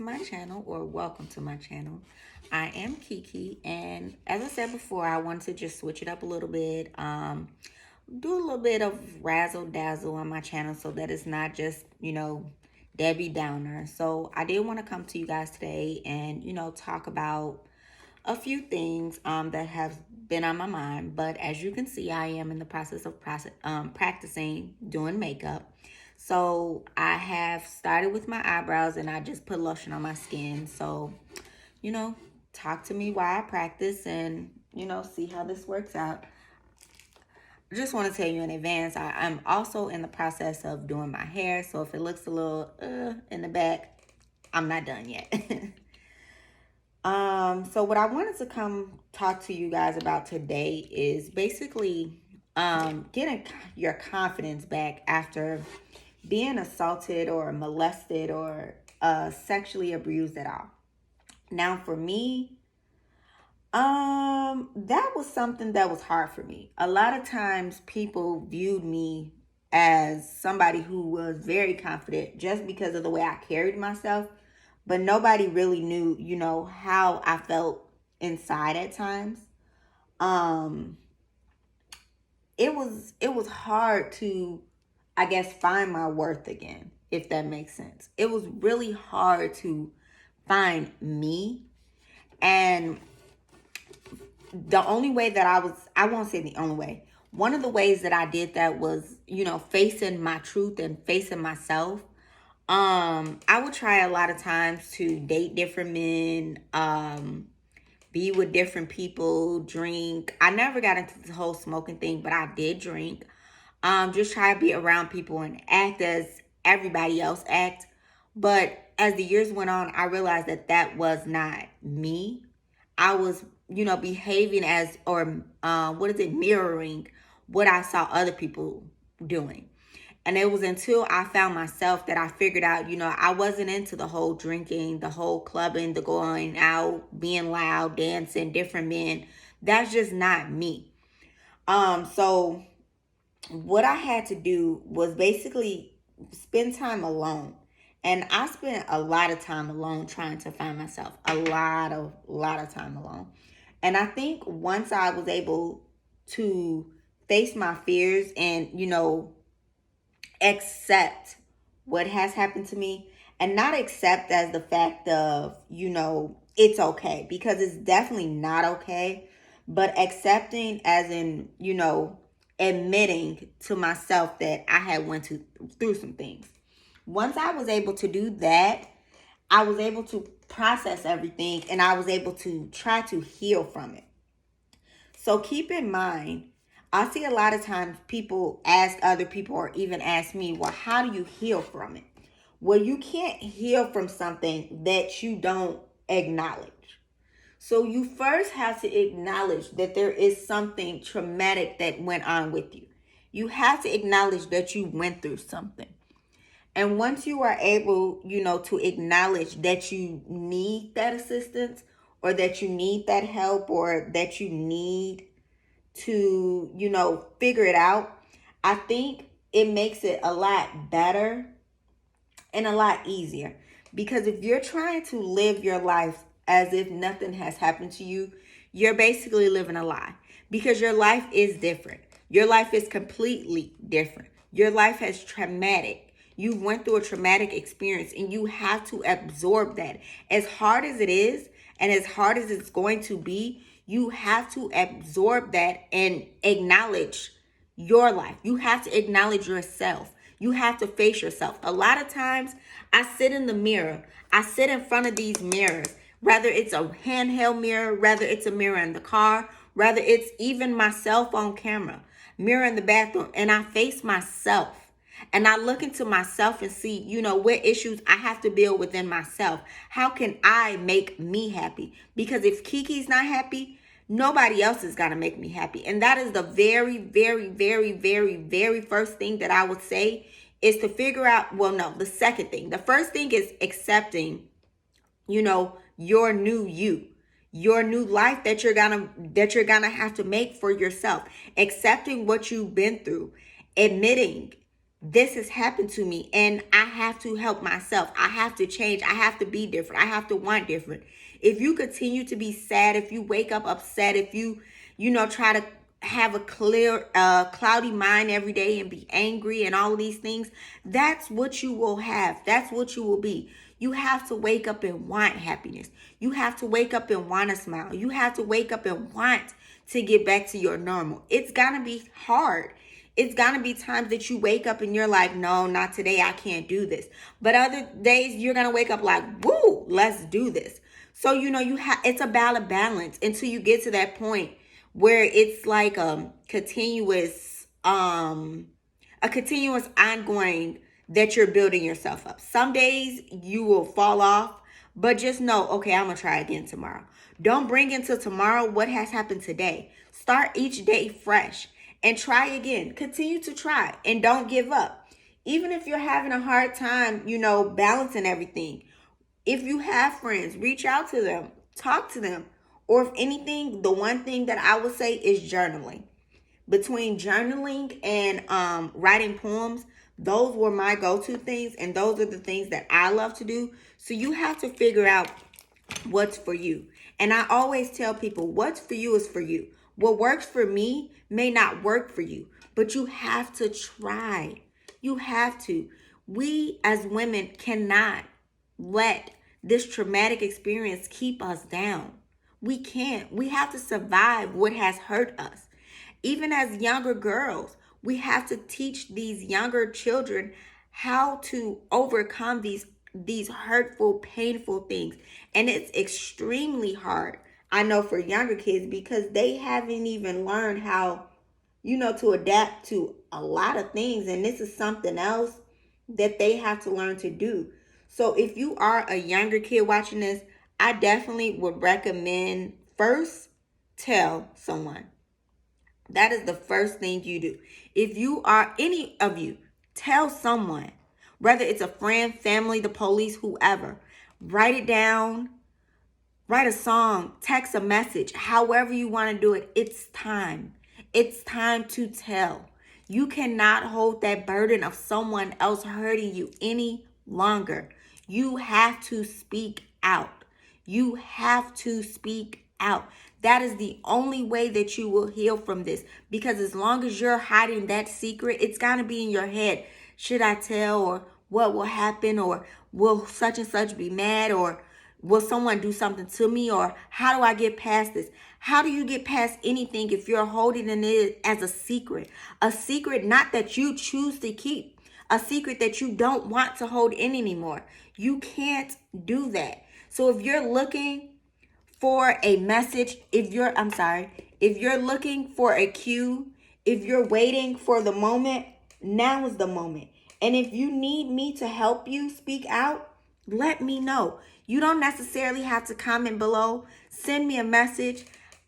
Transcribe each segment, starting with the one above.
to my channel, or welcome to my channel. I am Kiki, and as I said before, I wanted to just switch it up a little bit, do a little bit of razzle dazzle on my channel so that it's not just, Debbie Downer. So I did want to come to you guys today and, talk about a few things that have been on my mind. But as you can see, I am in the process of practicing doing makeup. So I have started with my eyebrows and I just put lotion on my skin. So, talk to me while I practice and, see how this works out. I just want to tell you in advance, I'm also in the process of doing my hair. So if it looks a little in the back, I'm not done yet. So what I wanted to come talk to you guys about today is basically getting your confidence back after being assaulted or molested or sexually abused at all. Now for me, that was something that was hard for me. A lot of times people viewed me as somebody who was very confident just because of the way I carried myself, but nobody really knew, how I felt inside at times. It was hard to, I guess, find my worth again, if that makes sense. It was really hard to find me. And the only way that I won't say the only way. One of the ways that I did that was, facing my truth and facing myself. I would try a lot of times to date different men, be with different people, drink. I never got into the whole smoking thing, but I did drink. Just try to be around people and act as everybody else act. But as the years went on, I realized that that was not me. I was, behaving as, or mirroring what I saw other people doing. And it was until I found myself that I figured out, I wasn't into the whole drinking, the whole clubbing, the going out, being loud, dancing, different men. That's just not me. So what I had to do was basically spend time alone. And I spent a lot of time alone trying to find myself. A lot of time alone. And I think once I was able to face my fears and, accept what has happened to me, and not accept as the fact of, it's okay, because it's definitely not okay, but accepting as in, admitting to myself that I had went through some things. Once I was able to do that, I was able to process everything and I was able to try to heal from it. So keep in mind, I see a lot of times people ask other people or even ask me, well, how do you heal from it? Well, you can't heal from something that you don't acknowledge. So you first have to acknowledge that there is something traumatic that went on with you. You have to acknowledge that you went through something. And once you are able, to acknowledge that you need that assistance or that you need that help or that you need to, figure it out, I think it makes it a lot better and a lot easier. Because if you're trying to live your life as if nothing has happened to you, you're basically living a lie. Because your life is different. Your life is completely different. Your life has traumatic. You went through a traumatic experience and you have to absorb that. As hard as it is and as hard as it's going to be, you have to absorb that and acknowledge your life. You have to acknowledge yourself. You have to face yourself. A lot of times I sit in the mirror. I sit in front of these mirrors, whether it's a handheld mirror, whether it's a mirror in the car, whether it's even my cell phone camera, mirror in the bathroom, and I face myself. And I look into myself and see, what issues I have to build within myself. How can I make me happy? Because if Kiki's not happy, nobody else is going to make me happy. And that is the very, very, very, very, very first thing that I would say is to figure out, the second thing. The first thing is accepting, your new you. Your new life that you're gonna have to make for yourself. Accepting what you've been through. Admitting this has happened to me and I have to help myself. I have to change. I have to be different. I have to want different. If you continue to be sad, if you wake up upset, if you try to have a clear, cloudy mind every day and be angry and all of these things, that's what you will have. That's what you will be. You have to wake up and want happiness. You have to wake up and want to smile. You have to wake up and want to get back to your normal. It's going to be hard. It's going to be times that you wake up and you're like, no, not today. I can't do this. But other days you're going to wake up like, woo, let's do this. So, it's a balance until you get to that point where it's like a continuous ongoing that you're building yourself up. Some days you will fall off, but just know, okay, I'm going to try again tomorrow. Don't bring into tomorrow what has happened today. Start each day fresh and try again. Continue to try and don't give up. Even if you're having a hard time, balancing everything. If you have friends, reach out to them, talk to them. Or if anything, the one thing that I would say is journaling. Between journaling and writing poems, those were my go-to things, and those are the things that I love to do. So you have to figure out what's for you. And I always tell people, what's for you is for you. What works for me may not work for you, but you have to try. You have to. We as women cannot let this traumatic experience keep us down. We can't. We have to survive what has hurt us. Even as younger girls, we have to teach these younger children how to overcome these hurtful, painful things. And it's extremely hard, I know, for younger kids because they haven't even learned how, to adapt to a lot of things. And this is something else that they have to learn to do. So if you are a younger kid watching this, I definitely would recommend first tell someone. That is the first thing you do. If you are any of you, tell someone, whether it's a friend, family, the police, whoever. Write it down, write a song, text a message, however you want to do it. It's time. It's time to tell. You cannot hold that burden of someone else hurting you any longer. You have to speak out. You have to speak out. That is the only way that you will heal from this. Because as long as you're hiding that secret, it's going to be in your head. Should I tell? Or what will happen? Or will such and such be mad? Or will someone do something to me? Or how do I get past this? How do you get past anything if you're holding it as a secret? A secret not that you choose to keep. A secret that you don't want to hold in anymore. You can't do that. So if you're looking for a message, if you're looking for a cue, if you're waiting for the moment, now is the moment. And if you need me to help you speak out, let me know. You don't necessarily have to comment below. Send me a message.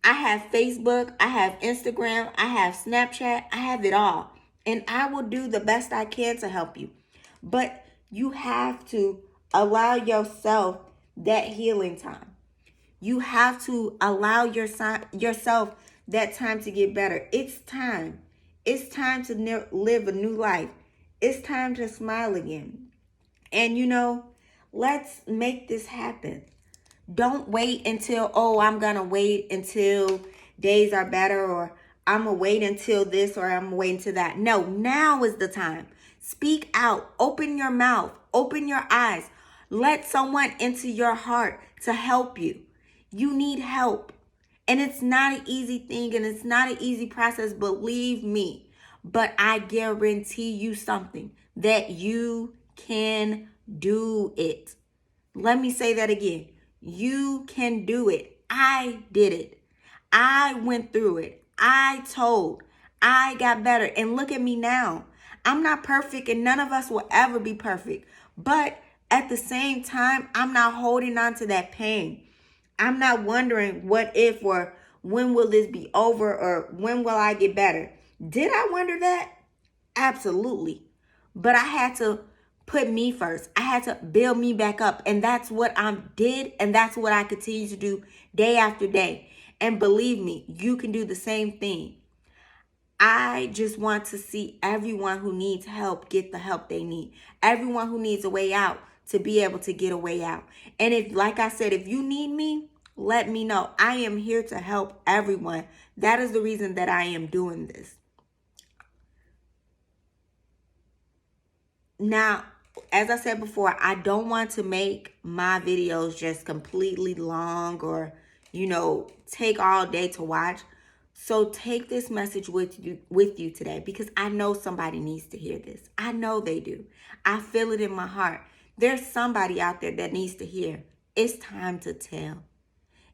I have Facebook, I have Instagram, I have Snapchat, I have it all. And I will do the best I can to help you. But you have to allow yourself that healing time. You have to allow yourself that time to get better. It's time. It's time to live a new life. It's time to smile again. And let's make this happen. Don't wait until, I'm going to wait until days are better, or I'm going to wait until this, or I'm going to wait until that. No, now is the time. Speak out. Open your mouth. Open your eyes. Let someone into your heart to help you. You need help. And it's not an easy thing, and it's not an easy process, believe me. But I guarantee you something, that you can do it. Let me say that again. You can do it. I did it. I went through it. I got better. And look at me now. I'm not perfect, and none of us will ever be perfect. But at the same time, I'm not holding on to that pain. I'm not wondering what if, or when will this be over, or when will I get better? Did I wonder that? Absolutely. But I had to put me first. I had to build me back up. And that's what I did. And that's what I continue to do day after day. And believe me, you can do the same thing. I just want to see everyone who needs help get the help they need. Everyone who needs a way out to be able to get a way out. And if, like I said, if you need me, let me know. I am here to help everyone. That is the reason that I am doing this. Now, as I said before, I don't want to make my videos just completely long or, take all day to watch. So take this message with you today, because I know somebody needs to hear this. I know they do. I feel it in my heart. There's somebody out there that needs to hear. It's time to tell.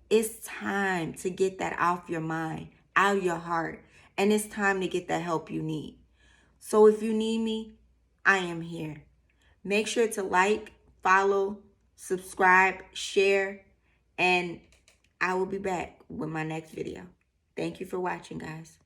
It's time to get that off your mind, out of your heart. And it's time to get the help you need. So if you need me, I am here. Make sure to like, follow, subscribe, share, and I will be back with my next video. Thank you for watching, guys.